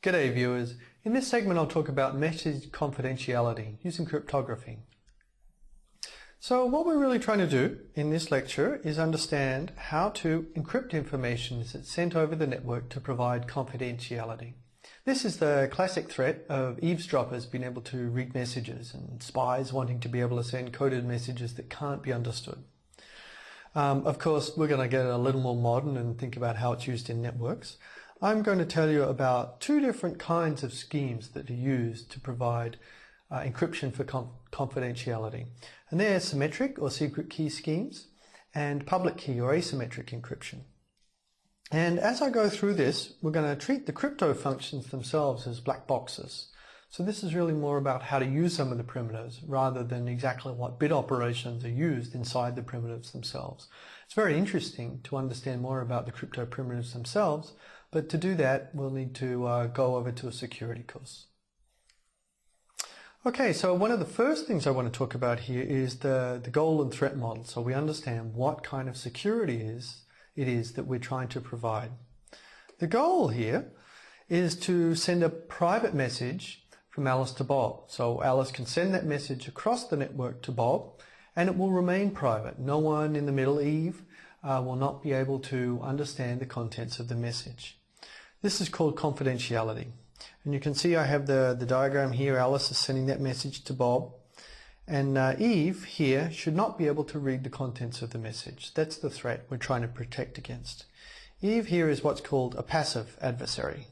G'day viewers. In this segment I'll talk about message confidentiality using cryptography. So what we're really trying to do in this lecture is understand how to encrypt information that's sent over the network to provide confidentiality. This is the classic threat of eavesdroppers being able to read messages and spies wanting to be able to send coded messages that can't be understood. Of course, we're going to get a little more modern and think about how it's used in networks. I'm going to tell you about two different kinds of schemes that are used to provide encryption for confidentiality. And they're symmetric or secret key schemes and public key or asymmetric encryption. And as I go through this, we're going to treat the crypto functions themselves as black boxes. So this is really more about how to use some of the primitives rather than exactly what bit operations are used inside the primitives themselves. It's very interesting to understand more about the crypto primitives themselves, but to do that we'll need to go over to a security course. Okay, so one of the first things I want to talk about here is the goal and threat model, so we understand what kind of security it is that we're trying to provide. The goal here is to send a private message from Alice to Bob. So Alice can send that message across the network to Bob and it will remain private. No one in the middle, Eve, will not be able to understand the contents of the message. This is called confidentiality. And you can see I have the diagram here. Alice is sending that message to Bob. And Eve here should not be able to read the contents of the message. That's the threat we're trying to protect against. Eve here is what's called a passive adversary.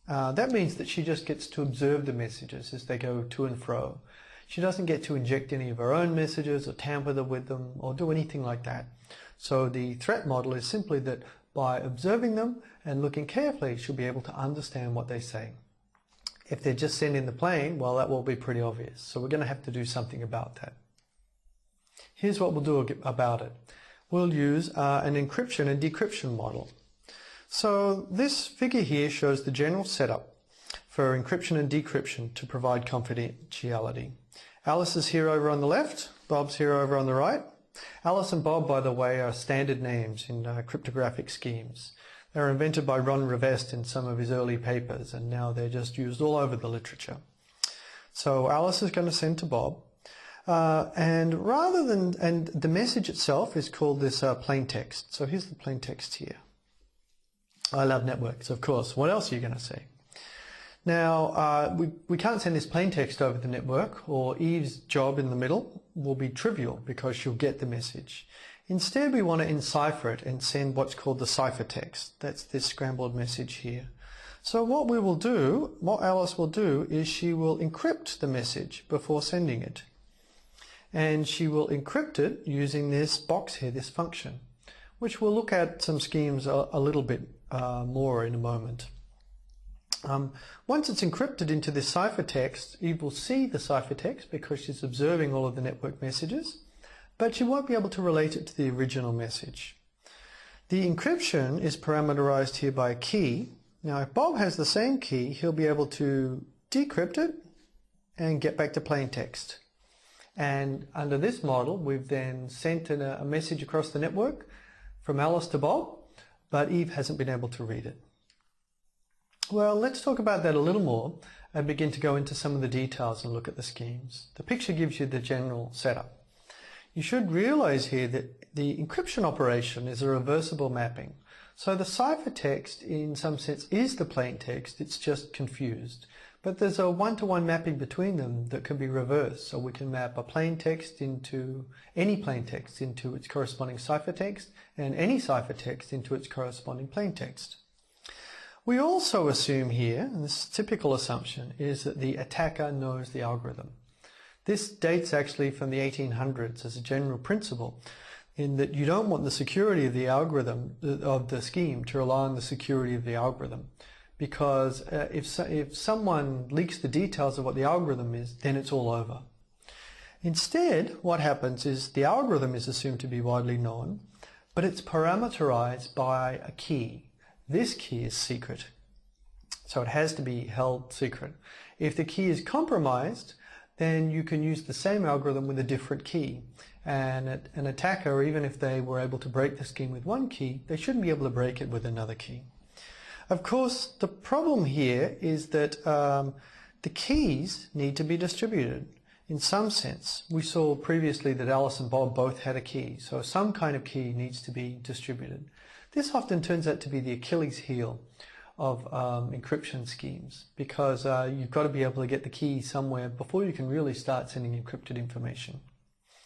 That means that she just gets to observe the messages as they go to and fro. She doesn't get to inject any of her own messages or tamper with them or do anything like that. So the threat model is simply that by observing them and looking carefully, she'll be able to understand what they say. If they're just sending the plane, well, that will be pretty obvious. So we're going to have to do something about that. Here's what we'll do about it. We'll use an encryption and decryption model. So this figure here shows the general setup for encryption and decryption to provide confidentiality. Alice is here over on the left, Bob's here over on the right. Alice and Bob, by the way, are standard names in cryptographic schemes. They were invented by Ron Rivest in some of his early papers, and now they're just used all over the literature. So Alice is going to send to Bob, and the message itself is called this plain text. So here's the plain text here. I love networks, of course. What else are you going to say? Now, we can't send this plain text over the network, or Eve's job in the middle will be trivial because she'll get the message. Instead, we want to encipher it and send what's called the ciphertext. That's this scrambled message here. So what Alice will do is she will encrypt the message before sending it. And she will encrypt it using this box here, this function, which we'll look at some schemes a little bit more in a moment. Once it's encrypted into this ciphertext, Eve will see the ciphertext because she's observing all of the network messages, but she won't be able to relate it to the original message. The encryption is parameterized here by a key. Now, if Bob has the same key, he'll be able to decrypt it and get back to plain text. And under this model, we've then sent a message across the network from Alice to Bob, but Eve hasn't been able to read it. Well, let's talk about that a little more and begin to go into some of the details and look at the schemes. The picture gives you the general setup. You should realize here that the encryption operation is a reversible mapping. So the ciphertext, in some sense, is the plain text. It's just confused. But there's a one-to-one mapping between them that can be reversed. So we can map a plain text into any plain text into its corresponding ciphertext and any ciphertext into its corresponding plain text. We also assume here, and this typical assumption, is that the attacker knows the algorithm. This dates actually from the 1800s as a general principle, in that you don't want the security of the algorithm, of the scheme, to rely on the security of the algorithm. Because if someone leaks the details of what the algorithm is, then it's all over. Instead, what happens is the algorithm is assumed to be widely known, but it's parameterized by a key. This key is secret, so it has to be held secret. If the key is compromised, then you can use the same algorithm with a different key. And an attacker, even if they were able to break the scheme with one key, they shouldn't be able to break it with another key. Of course, the problem here is that the keys need to be distributed. In some sense, we saw previously that Alice and Bob both had a key, so some kind of key needs to be distributed. This often turns out to be the Achilles heel of encryption schemes, because you've got to be able to get the key somewhere before you can really start sending encrypted information.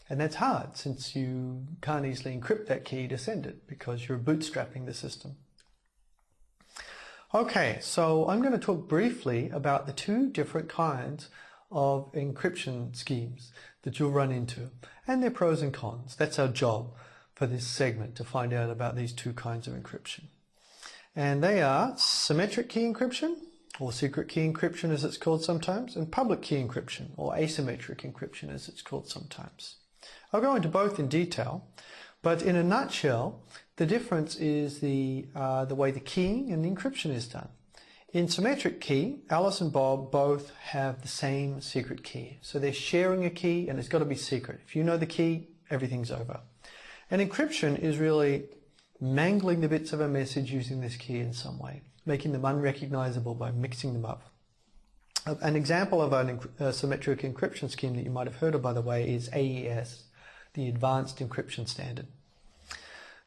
And that's hard, since you can't easily encrypt that key to send it, because you're bootstrapping the system. Okay, so I'm going to talk briefly about the two different kinds of encryption schemes that you'll run into, and their pros and cons. That's our job for this segment, to find out about these two kinds of encryption. And they are symmetric key encryption, or secret key encryption as it's called sometimes, and public key encryption, or asymmetric encryption as it's called sometimes. I'll go into both in detail, but in a nutshell, the difference is the way the keying and the encryption is done. In symmetric key, Alice and Bob both have the same secret key. So they're sharing a key, and it's got to be secret. If you know the key, everything's over. And encryption is really mangling the bits of a message using this key in some way, making them unrecognizable by mixing them up. An example of a symmetric encryption scheme that you might have heard of, by the way, is AES, the Advanced Encryption Standard.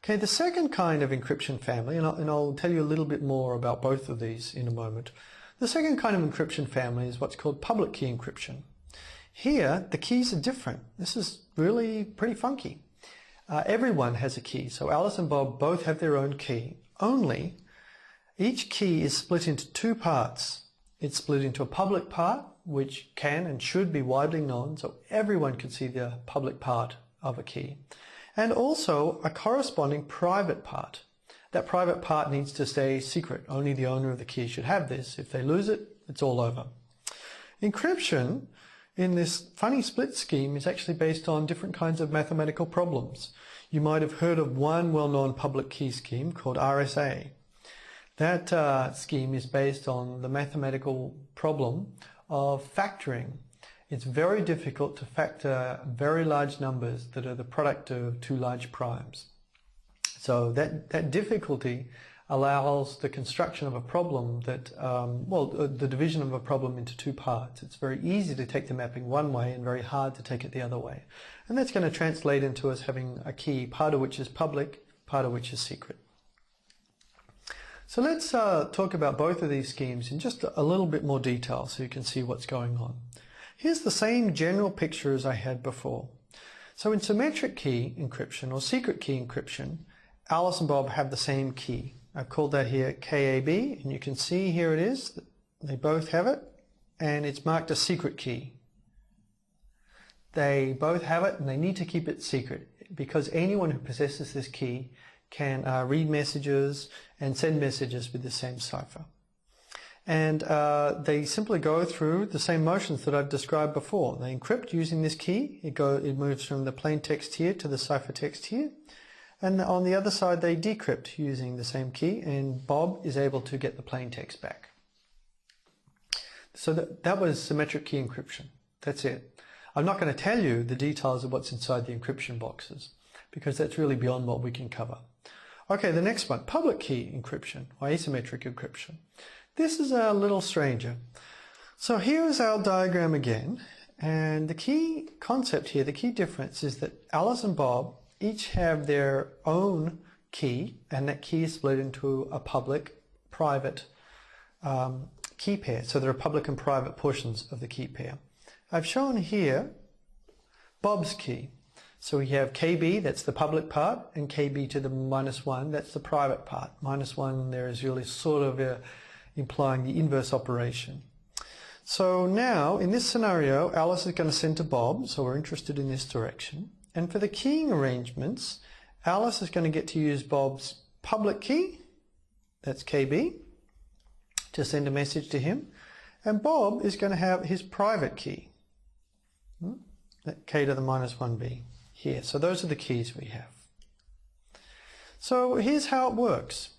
Okay, the second kind of encryption family, and I'll tell you a little bit more about both of these in a moment. The second kind of encryption family is what's called public key encryption. Here, the keys are different. This is really pretty funky. Everyone has a key, so Alice and Bob both have their own key, only each key is split into two parts. It's split into a public part, which can and should be widely known, so everyone can see the public part of a key, and also a corresponding private part. That private part needs to stay secret. Only the owner of the key should have this. If they lose it, it's all over. Encryption in this funny split scheme is actually based on different kinds of mathematical problems. You might have heard of one well-known public key scheme called RSA. That scheme is based on the mathematical problem of factoring. It's very difficult to factor very large numbers that are the product of two large primes. So that difficulty allows the construction of a problem that, the division of a problem into two parts. It's very easy to take the mapping one way and very hard to take it the other way. And that's going to translate into us having a key, part of which is public, part of which is secret. So let's talk about both of these schemes in just a little bit more detail so you can see what's going on. Here's the same general picture as I had before. So in symmetric key encryption, or secret key encryption, Alice and Bob have the same key. I've called that here KAB, and you can see here it is. They both have it, and it's marked a secret key. They both have it, and they need to keep it secret, because anyone who possesses this key can read messages and send messages with the same cipher. And they simply go through the same motions that I've described before. They encrypt using this key. It moves from the plain text here to the ciphertext here. And on the other side, they decrypt using the same key, and Bob is able to get the plain text back. So that was symmetric key encryption. That's it. I'm not going to tell you the details of what's inside the encryption boxes, because that's really beyond what we can cover. Okay, the next one, public key encryption, or asymmetric encryption. This is a little stranger. So here's our diagram again, and the key concept here, the key difference is that Alice and Bob each have their own key, and that key is split into a public-private key pair. So there are public and private portions of the key pair. I've shown here Bob's key. So we have KB, that's the public part, and KB to the -1, that's the private part. -1 there is really sort of implying the inverse operation. So now, in this scenario, Alice is going to send to Bob, so we're interested in this direction. And for the keying arrangements, Alice is going to get to use Bob's public key, that's KB, to send a message to him. And Bob is going to have his private key, that K to the -1B here. So those are the keys we have. So here's how it works.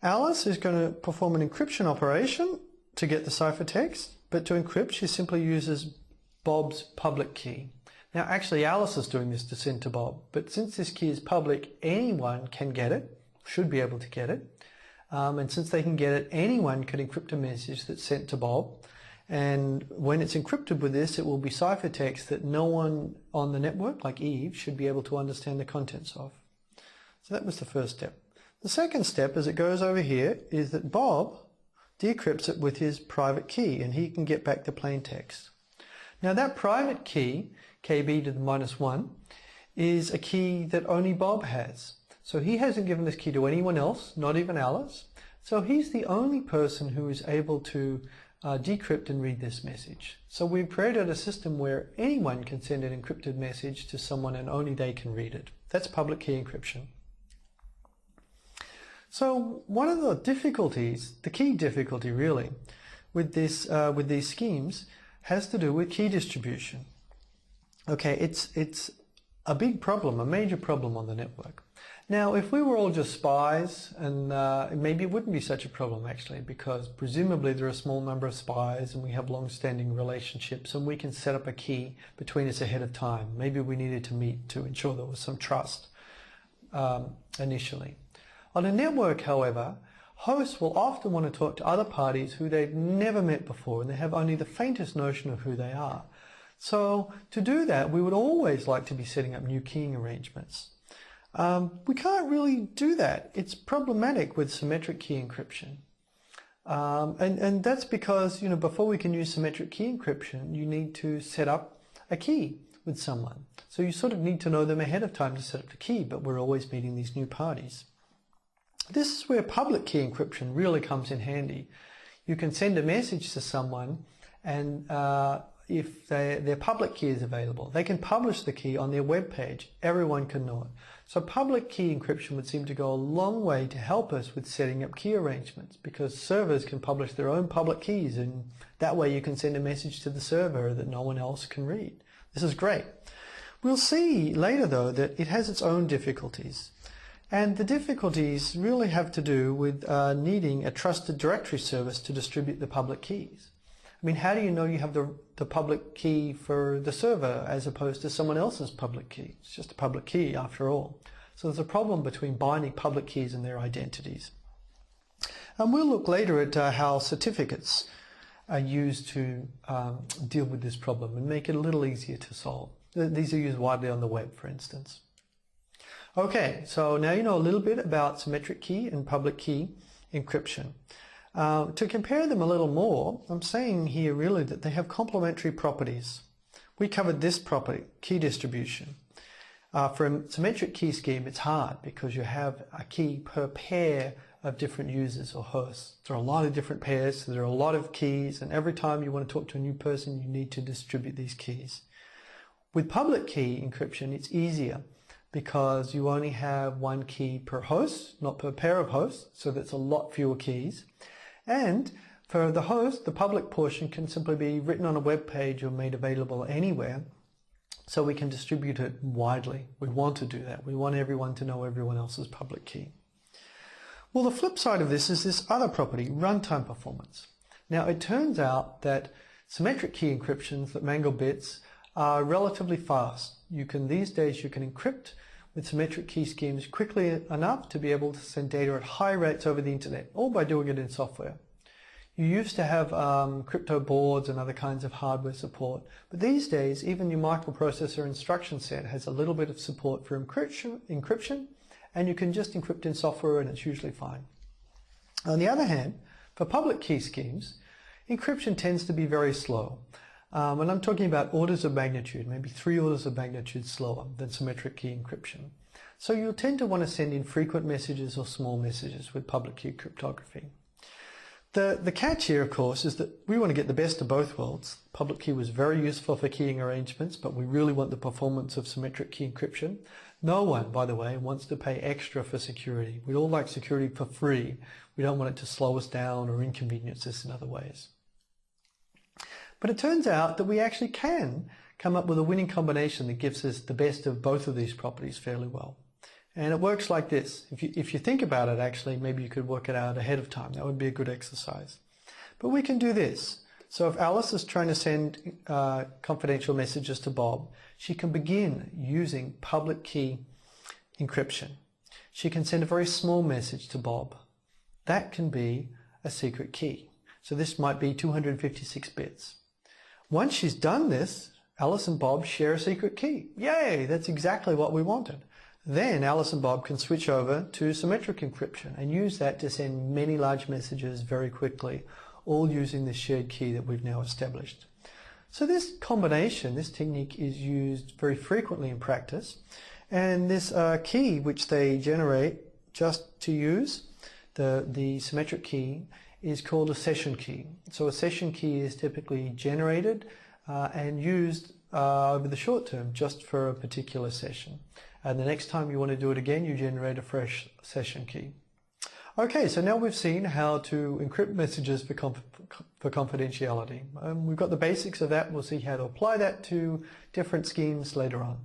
Alice is going to perform an encryption operation to get the ciphertext, but to encrypt she simply uses Bob's public key. Now actually Alice is doing this to send to Bob, but since this key is public, anyone can get it, should be able to get it. And since they can get it, anyone can encrypt a message that's sent to Bob. And when it's encrypted with this, it will be ciphertext that no one on the network, like Eve, should be able to understand the contents of. So that was the first step. The second step, as it goes over here, is that Bob decrypts it with his private key, and he can get back the plain text. Now that private key, KB to the -1, is a key that only Bob has. So he hasn't given this key to anyone else, not even Alice. So he's the only person who is able to decrypt and read this message. So we've created a system where anyone can send an encrypted message to someone and only they can read it. That's public key encryption. So one of the difficulties, the key difficulty really, with these schemes has to do with key distribution. Okay, it's a big problem, a major problem on the network. Now, if we were all just spies, and maybe it wouldn't be such a problem actually, because presumably there are a small number of spies and we have long-standing relationships and we can set up a key between us ahead of time. Maybe we needed to meet to ensure there was some trust initially. On a network, however, hosts will often want to talk to other parties who they've never met before and they have only the faintest notion of who they are. So to do that, we would always like to be setting up new keying arrangements. We can't really do that. It's problematic with symmetric key encryption. And that's because, before we can use symmetric key encryption, you need to set up a key with someone. So you sort of need to know them ahead of time to set up the key, but we're always meeting these new parties. This is where public key encryption really comes in handy. You can send a message to someone, and if their public key is available, they can publish the key on their web page. Everyone can know it. So public key encryption would seem to go a long way to help us with setting up key arrangements, because servers can publish their own public keys, and that way you can send a message to the server that no one else can read. This is great. We'll see later though that it has its own difficulties. And the difficulties really have to do with needing a trusted directory service to distribute the public keys. I mean, how do you know you have the public key for the server as opposed to someone else's public key? It's just a public key after all. So there's a problem between binding public keys and their identities. And we'll look later at how certificates are used to deal with this problem and make it a little easier to solve. These are used widely on the web, for instance. Okay, so now you know a little bit about symmetric key and public key encryption. To compare them a little more, I'm saying here really that they have complementary properties. We covered this property, key distribution. For a symmetric key scheme, it's hard because you have a key per pair of different users or hosts. There are a lot of different pairs, so there are a lot of keys, and every time you want to talk to a new person, you need to distribute these keys. With public key encryption, it's easier because you only have one key per host, not per pair of hosts, so that's a lot fewer keys. And for the host, the public portion can simply be written on a web page or made available anywhere, so we can distribute it widely. We want to do that. We want everyone to know everyone else's public key. Well, the flip side of this is this other property, runtime performance. Now, it turns out that symmetric key encryptions that mangle bits are relatively fast. These days you can encrypt with symmetric key schemes quickly enough to be able to send data at high rates over the internet, all by doing it in software. You used to have crypto boards and other kinds of hardware support, but these days even your microprocessor instruction set has a little bit of support for encryption, and you can just encrypt in software and it's usually fine. On the other hand, for public key schemes, encryption tends to be very slow. And I'm talking about orders of magnitude, maybe 3 orders of magnitude slower than symmetric key encryption. So you'll tend to want to send in frequent messages or small messages with public key cryptography. The catch here, of course, is that we want to get the best of both worlds. Public key was very useful for keying arrangements, but we really want the performance of symmetric key encryption. No one, by the way, wants to pay extra for security. We'd all like security for free. We don't want it to slow us down or inconvenience us in other ways. But it turns out that we actually can come up with a winning combination that gives us the best of both of these properties fairly well. And it works like this. If you think about it, actually, maybe you could work it out ahead of time. That would be a good exercise. But we can do this. So if Alice is trying to send confidential messages to Bob, she can begin using public key encryption. She can send a very small message to Bob. that can be a secret key. So this might be 256 bits. Once she's done this, Alice and Bob share a secret key. Yay, that's exactly what we wanted. Then Alice and Bob can switch over to symmetric encryption and use that to send many large messages very quickly, all using this shared key that we've now established. So this combination, this technique is used very frequently in practice, and this key which they generate just to use, the symmetric key, is called a session key. So a session key is typically generated and used over the short term just for a particular session. And the next time you want to do it again, you generate a fresh session key. Okay, so now we've seen how to encrypt messages for confidentiality. We've got the basics of that. We'll see how to apply that to different schemes later on.